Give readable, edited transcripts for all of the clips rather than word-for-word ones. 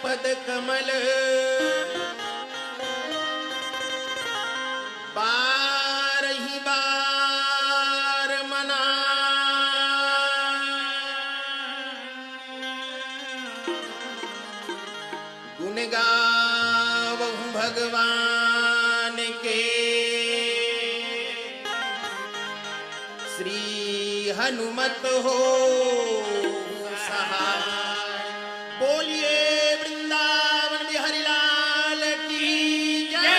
पद कमल बार ही बार मना गुण गावहु भगवान के श्री हनुमत हो सहाय। बोलिए वृंदावन बिहारी लाल की जय।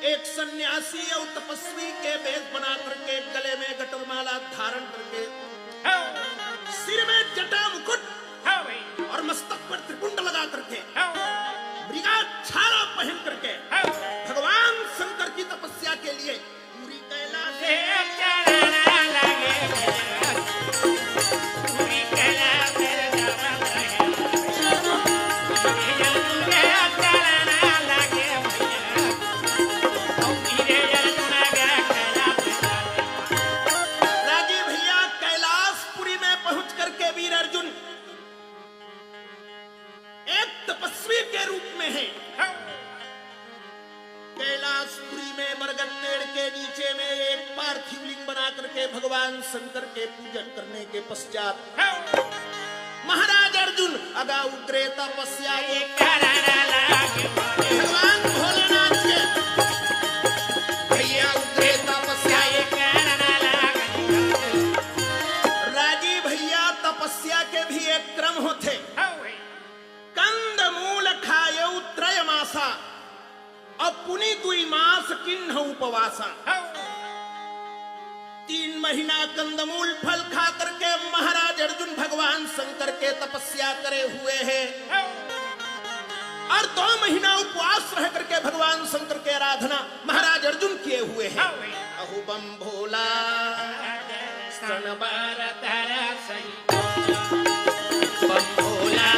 एक सन्यासी और तपस्वी के वेश बना करके गले में गटरमाला धारण करके सिर में जटा मुकुट और मस्तक पर त्रिपुंड लगा करके मृगाच्छाला पहन करके भगवान शंकर की तपस्या के लिए पूरी कैलाश के रूप में है। कैलाशपुरी में बरगद पेड़ के नीचे में एक पार्थिव लिंग बना करके भगवान शंकर के पूजन करने के पश्चात महाराज अर्जुन अगा उतरे तपस्या भगवान भोलेनाथ के भैया उतरे तपस्या राजी भैया तपस्या के भी एक क्रम होते। कंद मूल खायऊ त्रय मासा अपुनि दुई मास किन्ह उपवासा। 3 महीना कंदमूल फल खा करके महाराज अर्जुन भगवान शंकर के तपस्या करे हुए हैं और 2 महीना उपवास रह करके भगवान शंकर के आराधना महाराज अर्जुन किए हुए हैं। अहो बम भोला स्तन भारत बम भोला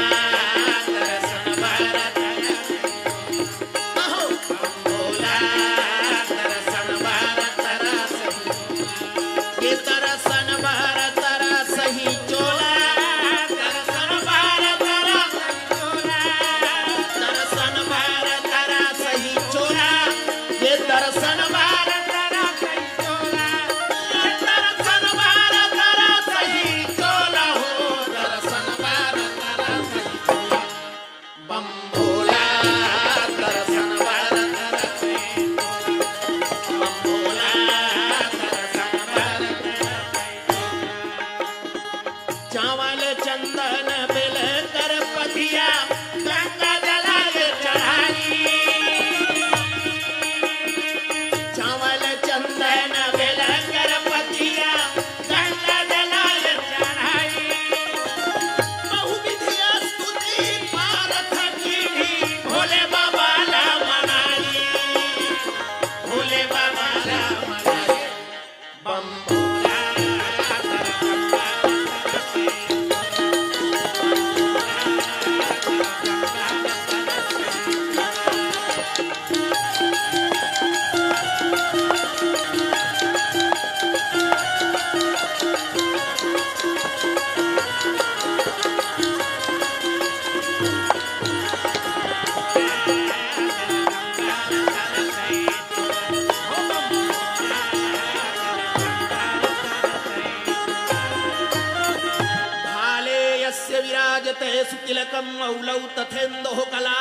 सुतिलकम औलौ तथेन्दोः कला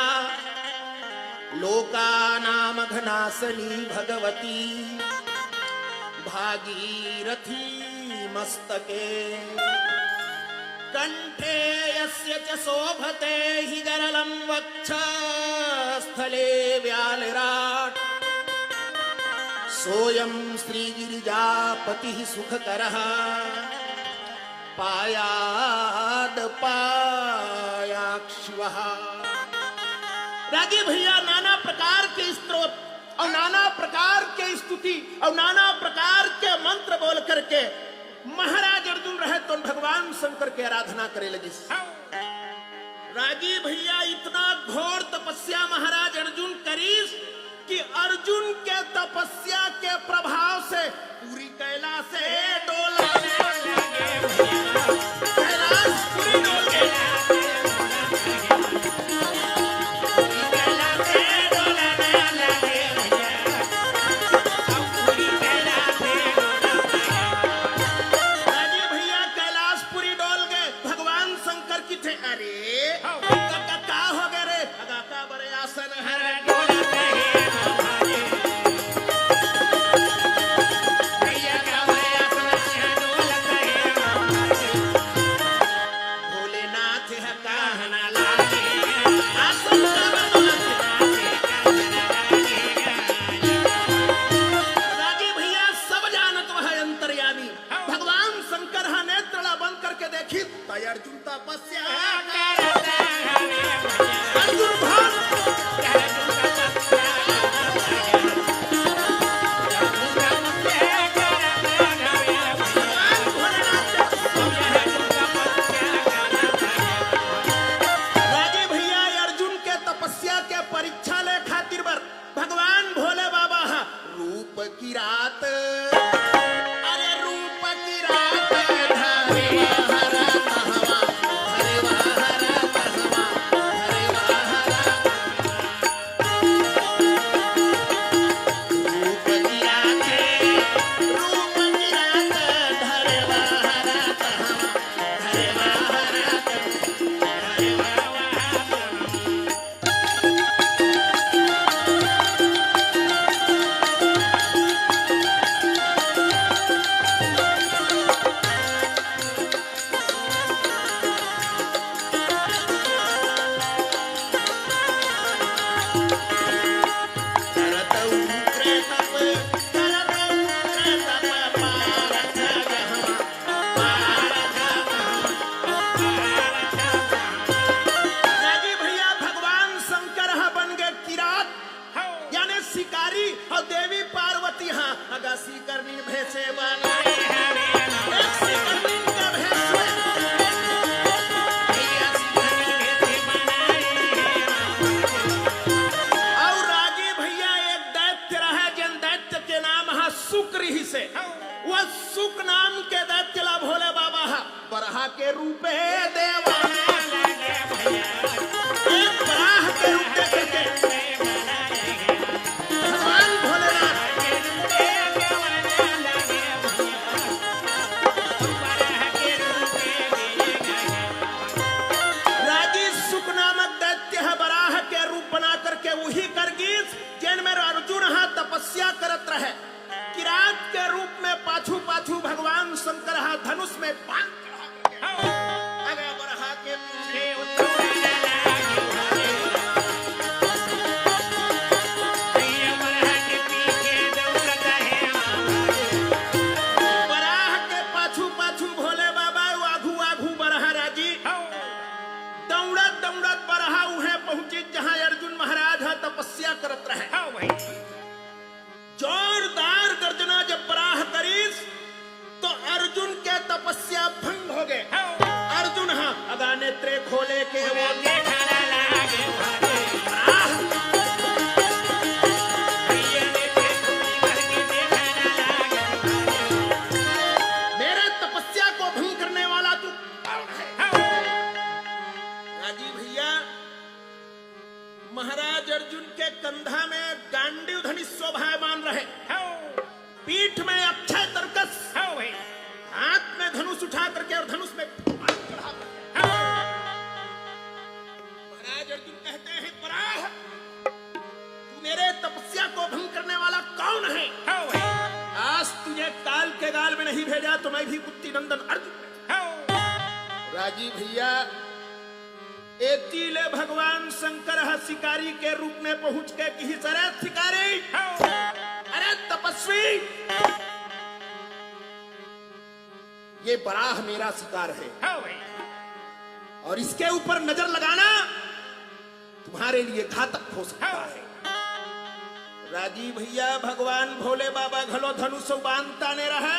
लोकानामघनासनी भगवती भागीरथी मस्तके कंठे यस्य च शोभते हि गरलं वक्षस्थले व्यालराट् सोऽयं श्रीगिरिजापतिः सुखकरः पायादपायाक्षिवः। रागी भैया नाना प्रकार के स्तोत्र और नाना प्रकार के स्तुति और नाना प्रकार के मंत्र बोल करके महाराज अर्जुन रहे तो भगवान शंकर की आराधना करे लगे। रागी भैया इतना घोर तपस्या महाराज अर्जुन करीस कि अर्जुन के तपस्या के प्रभाव से पूरी कैलाश से डोला कैलाश पूरी डोल गई। अर्जुन तपस्या अर्जुन भान राजी भैया अर्जुन के तपस्या के परीक्षा ले खातिर बर भगवान भोले बाबा रूप की रात और देवी पार्वती अगासी करनी भेसे और राजी भैया एक दैत्य रहा जन दैत्य के नाम शुक्र ही से वह सुक नाम के दैत्य ला भोले बाबा बरहा के रूपे देवा एक बराह के रूप देखे तपस्या करत रहे किरात के रूप में पाछू पाछू भगवान शंकर धनुष में बांध आगे बढ़ा के बराह के पाछू पाछू भोले बाबा आघू आघू बरहा राजी दौड़त दौड़त बरहा उहे पहुंची जहां अर्जुन महाराज तपस्या करत रहे। जोरदार गर्जना जब बराह करीस तो अर्जुन के तपस्या भंग हो गए। अर्जुन अगा नेत्रे खोले के वो मेरे तपस्या को भंग करने वाला तू राजी भैया महाराज अर्जुन के कंधा में गांडीव धनुष शोभायमान रहे, पीठ में अक्षय तरकस, हाथ में धनुष उठा काल में नहीं भेजा तो मैं भी कुत्ती नंदन अर्जुन। राजी भैया एतीले भगवान शंकर शिकारी के रूप में पहुंच के किसी तरह शिकारी, अरे तपस्वी, ये बराह मेरा शिकार है और इसके ऊपर नजर लगाना तुम्हारे लिए घातक हो सकता है। राजी भैया भगवान भोले बाबा घलो धनुष बांध ताने रहे।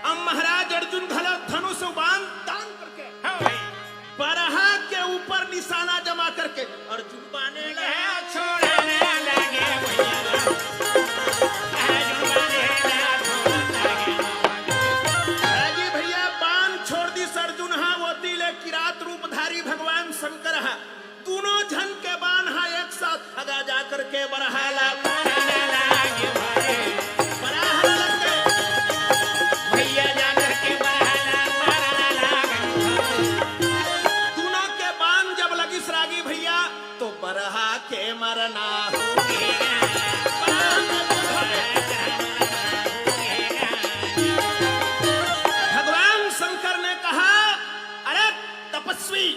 अब महाराज अर्जुन घलो धनुष बांध तान करके बराह के ऊपर निशाना जमा करके अर्जुन बाने राजी भैया बाण छोड़ दी अर्जुन हा वो तिले किरात रूपधारी भगवान शंकर हा दोनों झन के बाण हा एक साथ अगा जाकर के बरहाला मरना भगवान शंकर ने कहा, अरे तपस्वी,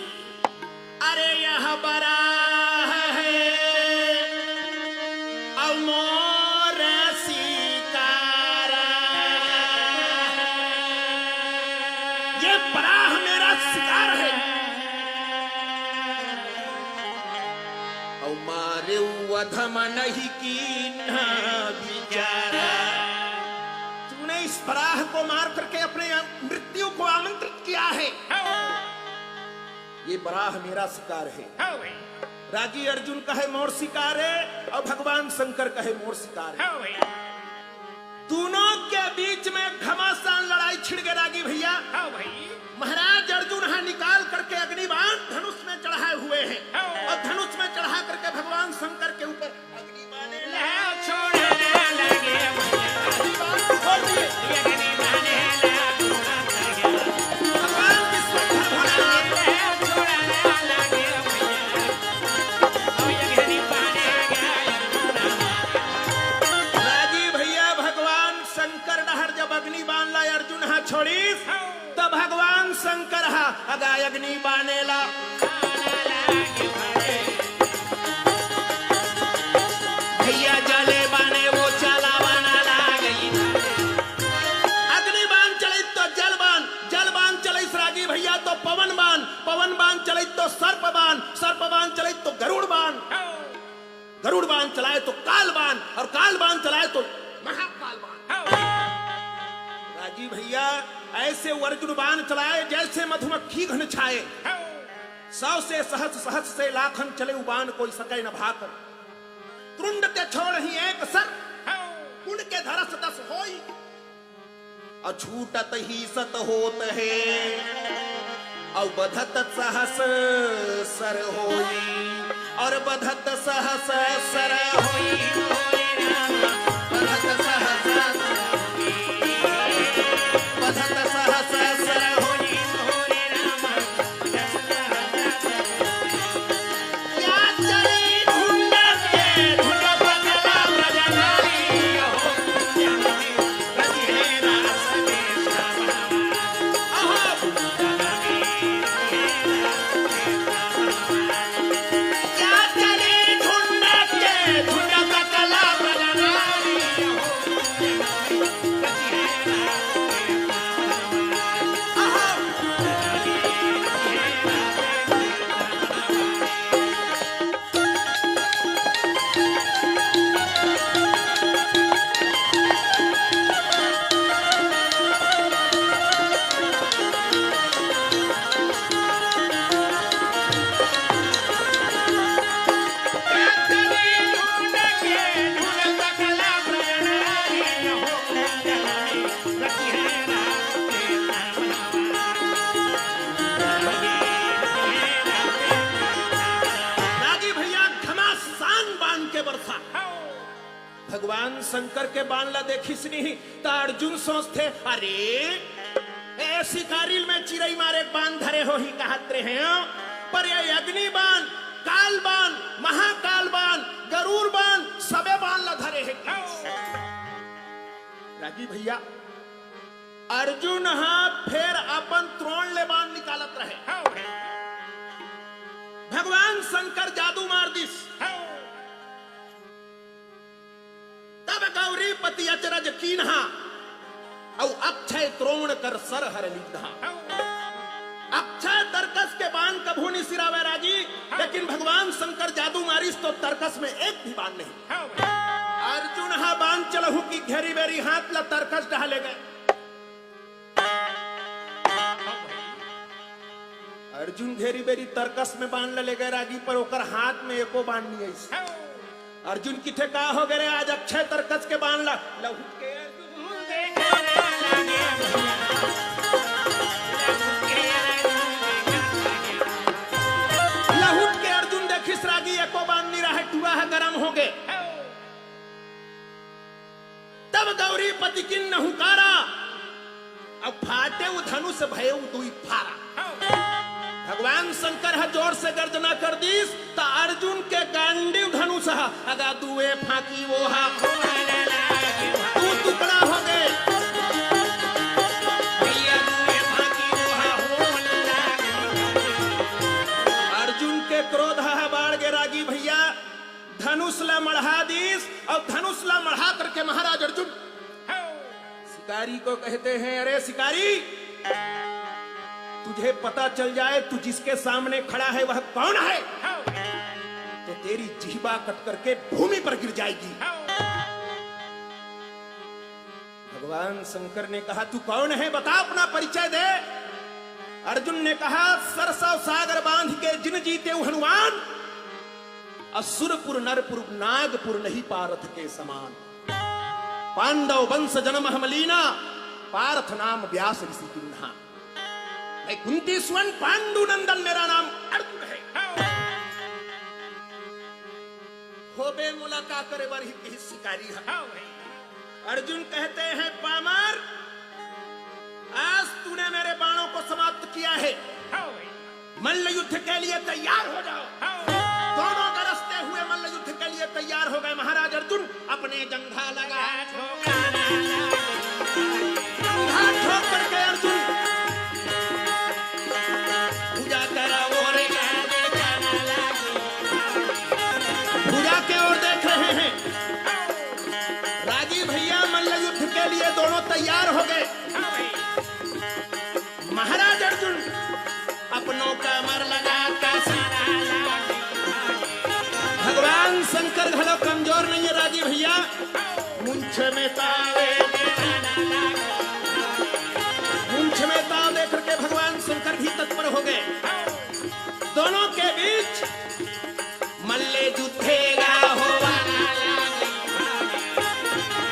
अरे यह बराह है अमोर शिकार, ये बराह मेरा शिकार है। मारे वधम नहीं कीन्हा विचारा, तूने इस बराह को मार करके अपने मृत्यु को आमंत्रित किया है। ये बराह मेरा शिकार है। राजी अर्जुन कहे मोर शिकार है और भगवान शंकर कहे मोर शिकार है। दोनों के बीच में घमासान लड़ाई छिड़ गई। रागी भैया महाराज अर्जुन हा निकाल करके अग्निबाण धनुष में चढ़ाए हुए हैं और धनुष में चढ़ा करके भगवान शंकर के ऊपर अग्निबाण राजी भैया भगवान शंकर डहर जब अग्निबाण लाए अर्जुन हा छोड़ी तो भगवान शंकर हा अगा अग्नि बानेला भैया जले बाने वो चला बाना ला गई। अग्निबाण चले तो जलबान चले राजी भैया तो पवन बाण चले तो सर्पबाण चले तो गरुड़ बाण चलाए तो कालबाण और कालबाण चलाए तो महाकालबाण। राजी भैया ऐसे अर्जुन बाण चलाए जैसे मधुमक्खी घन छाए, 100 से सहस्र से लाखन चले उबान कोई सके न भाकर। त्रुंड ते छोड़ ही एक सर कुंड के धरस 10 होई और छूटत ही सत होत है और बधत सहस सर होई और बधत सहस सर होई बधत सहस भगवान शंकर के बाण ला देखिस नहीं तो अर्जुन सोचते अरे ए शिकारी में चिरई मारे बाण धरे हो ही कहते हैं, पर ये अग्नि बाण, काल बाण, महाकाल बाण, गरुड़ बाण सबे बाण ला धरे है। राजी भैया अर्जुन फिर अपन त्रोण ले बाण निकालत रहे। भगवान शंकर जादू मार दिस। तब गौरीपति अचरज कीन्हा औ अक्षय त्रोण कर सर हर लीधा। अक्षय तरकस के बाण कभू नहीं सिरावे राजी, लेकिन भगवान शंकर जादू मारिस तो तरकस में एक भी बाण नहीं। अर्जुन बाण चलहु की घेरी बेरी हाथ ला तरकस डहाले गए। अर्जुन घेरी बेरी तरकस में बाण ले गए रागी, पर ओकर हाथ में एको बाण नहीं आई। अर्जुन किथे का हो गए आज अक्षय तरकस के बाण ला लहुट के अर्जुन देखिस रागी एको बाण नहीं रहा, टुआ है गरम हो गए। तब गौरीपति किन्न हुकारा, अब फाटे वो धनुष भये दुई फारा। भगवान शंकर है जोर से गर्जना कर दीस, तो अर्जुन के गांडीव धनुष अगा दुए फाकी वो हा तू टुकड़ा हो गए। अर्जुन के क्रोध है बाढ़ गे रागी भैया, धनुष ला मढ़ा दीस और धनुष ला मढ़ा करके महाराज अर्जुन शिकारी को कहते हैं, अरे शिकारी तुझे पता चल जाए तू जिसके सामने खड़ा है वह कौन है तो तेरी जीवा कट करके भूमि पर गिर जाएगी। भगवान शंकर ने कहा तू कौन है बता, अपना परिचय दे। अर्जुन ने कहा सरसव सागर बांध के जिन जीते हनुमान, असुरपुर नरपुर नागपुर नहीं पारथ के समान। पांडव वंश जन्म हमलीना, पार्थ नाम व्यास ऋषि किन्हा। मैं कुंती स्वर्ण पांडु नंदन मेरा नाम अर्जुन है। होबे मुलाकात करे बर ही शिकारी है। अर्जुन कहते हैं पामर आज तूने मेरे बाणों को समाप्त किया है, मल्ल युद्ध के लिए तैयार हो जाओ। दोनों गरजते हुए मल्ल युद्ध के लिए तैयार हो गए। महाराज अर्जुन अपने जंघा लगा ठोक करके अर्जुन पूजा करा पूजा के ओर देख रहे हैं। राजी भैया मल्ल युद्ध के लिए दोनों तैयार हो गए। महाराज अर्जुन अपनों का मर लगा भगवान शंकर घलो कमजोर नहीं है राजी भैया। मुंछ में ताव देकर के भगवान शंकर भी तत्पर हो गए। दोनों के बीच मल्ले जुद्धेगा होवा,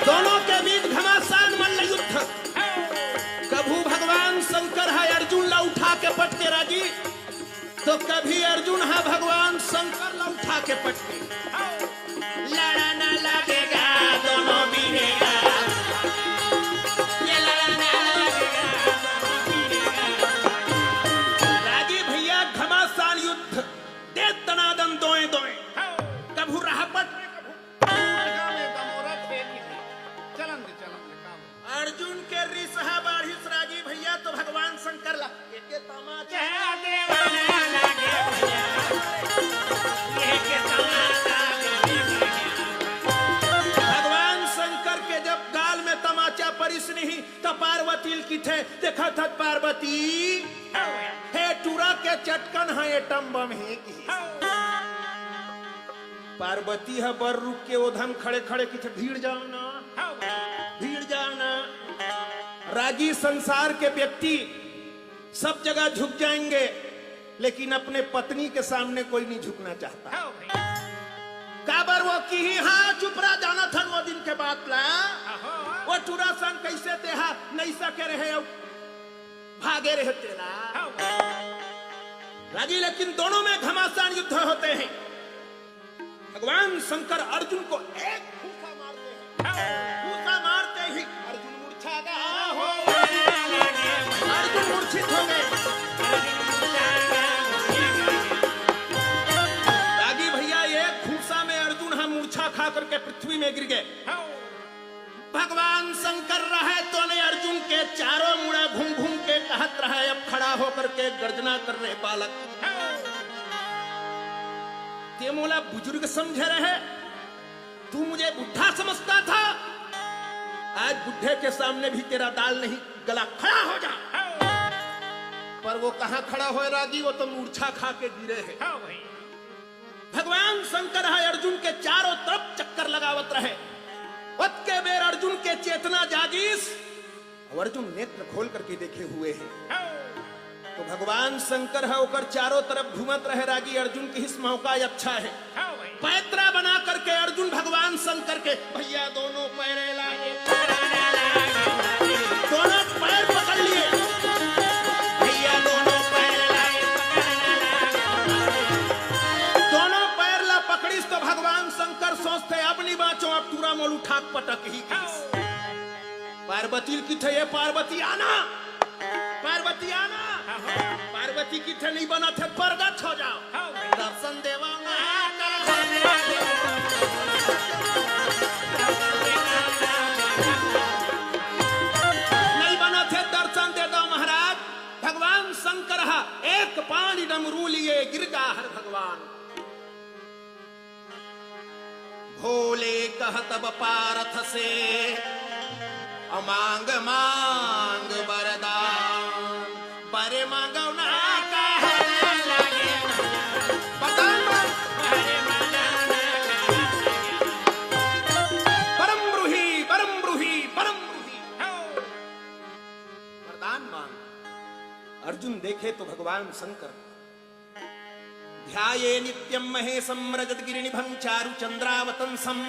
दोनों के बीच घमासान मल्ल युद्ध। कभू भगवान शंकर है अर्जुन ला उठा के पटके राजी, तो कभी अर्जुन है भगवान शंकर ला उठा के पटके। लड़ना लगेगा दोनों बीरेगा, ये लड़ना लगेगा राजी भैया। घमासान युद्ध दे तनादन दोए दोए, कभू रहा पट अर्जुन के रिसहा बाढ़िस राजी भैया, तो भगवान शंकर ला के तमाचा भगवान शंकर के जब गाल में तमाचा परिस नहीं तो पार्वती की थे देखा था पार्वती हे टूरा के चटकन है एटम बम है की। पार्वती है बर रुक के ओधम खड़े खड़े की थे भीड़ जाओ ना, भीड़ जाओ ना। रागी संसार के व्यक्ति सब जगह झुक जाएंगे, लेकिन अपने पत्नी के सामने कोई नहीं झुकना चाहता। काबर वो की ही हाँ चुप रहा जाना था वो दिन के बाद ला वो टूरा संग कैसे तेहा नहीं सके रहे भागे रहे तेला रागी। लेकिन दोनों में घमासान युद्ध होते हैं। भगवान शंकर अर्जुन को एक फूंका मारते हैं। फूंका मारते ही अर्जुन मूर्छा गया हो, अर्जुन मूर्छित हो गए। रागी भैया एक फूंसा में अर्जुन हम मूर्छा खा करके पृथ्वी में गिर गए। भगवान शंकर रहे तो ने अर्जुन के चारों मुड़े घूम घूम के कहत रहे, अब खड़ा होकर के गर्जना कर रहे बालक। ते मोला बुजुर्ग समझे रहे, तू मुझे बुढ़ा समझता था, आज बुढ़े के सामने भी तेरा दाल नहीं गला, खड़ा हो जा। पर वो कहां खड़ा हो रागी, वो तो मूर्छा खा के गिरे है। भगवान शंकर है अर्जुन के चारों तरफ चक्कर लगावत रहे। वत के बेर अर्जुन के चेतना जागीस और अर्जुन नेत्र खोल करके देखे हुए हैं। तो भगवान शंकर है ओकर चारों तरफ घूमत रहे रागी, अर्जुन की इस मौका अच्छा है। पैतरा बना करके अर्जुन भगवान शंकर के भैया दोनों पैरे लाए, दोनों पैर पकड़ लिए, भैया दोनों पैर लाए, दोनों पैर ला पकड़ीस तो भगवान शंकर सोचते अब नहीं बाँचो, अब पूरा मोल उठा पटक ही पार्वती की थे, ये पार्वती आना, पार्वती आना, पार्वती की थे नहीं बना थे, प्रगट हो जाओ, दर्शन देवा नहीं बना थे, दर्शन दे दो महाराज। भगवान शंकर एक पानी डमरू लिए गिर गा हर भगवान। भोले कहत पारथ से अमांग मांग वरदान, पर मांगना परम ब्रूही परम ब्रूही परम ब्रूही वरदान मांग। अर्जुन देखे तो भगवान शंकर ध्याये नित्यम महेशम रजत गिरिनिभं चारु चंद्रावतंसम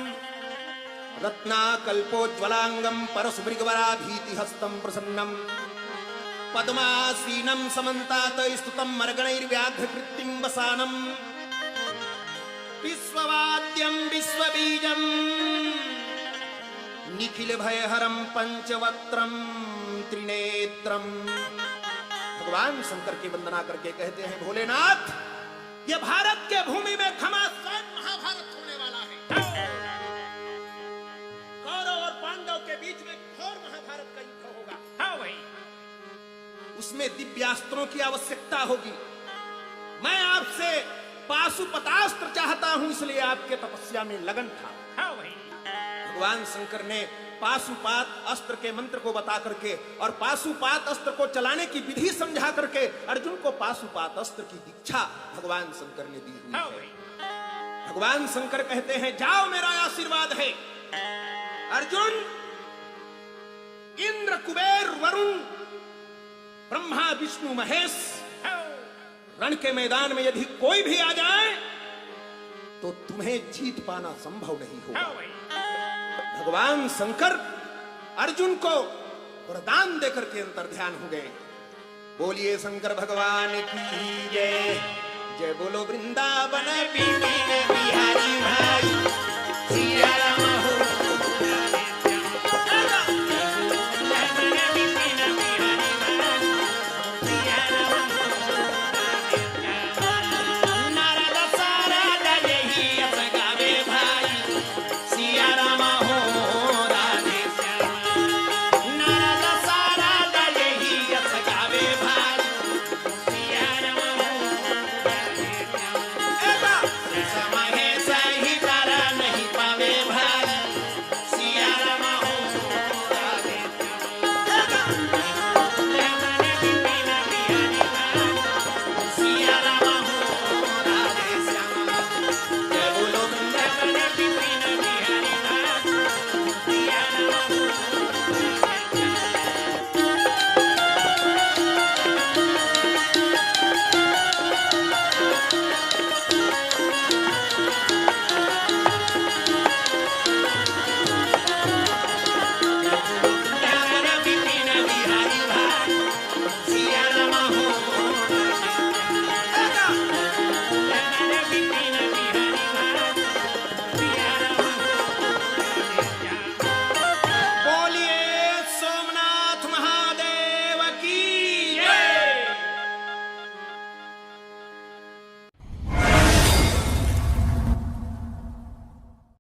रत्नाकल्पोज्ज्वलांगम परशुमृगवराभीति हस्तं प्रसन्नम पद्मासीनं समन्तात स्तुतं मर्गणैर्व्याघ्रकृत्तिं वसानं विश्ववाद्यं विश्वबीजं निखिल भयहरं पंचवक्त्रं त्रिनेत्रं। भगवान शंकर की वंदना करके कहते हैं, भोलेनाथ ये भारत के भूमि में घमासान महाभारत होने वाला है। कौरव और पांडव के बीच में घोर महाभारत का युद्ध होगा। हाँ भाई, उसमें दिव्यास्त्रों की आवश्यकता होगी। मैं आपसे पाशुपतास्त्र चाहता हूं, इसलिए आपके तपस्या में लगन था। हाँ भाई, भगवान शंकर ने पाशुपात अस्त्र के मंत्र को बता करके और पाशुपात अस्त्र को चलाने की विधि समझा करके अर्जुन को पाशुपात अस्त्र की दीक्षा भगवान शंकर ने दी हुई है। भगवान शंकर कहते हैं, जाओ मेरा आशीर्वाद है। अर्जुन, इंद्र कुबेर वरुण ब्रह्मा विष्णु महेश रण के मैदान में यदि कोई भी आ जाए तो तुम्हें जीत पाना संभव नहीं होगा। भगवान शंकर अर्जुन को वरदान देकर के अंतर्ध्यान हो गए। बोलिए शंकर भगवान की जय। जय बोलो वृंदावन बिहारी भाई।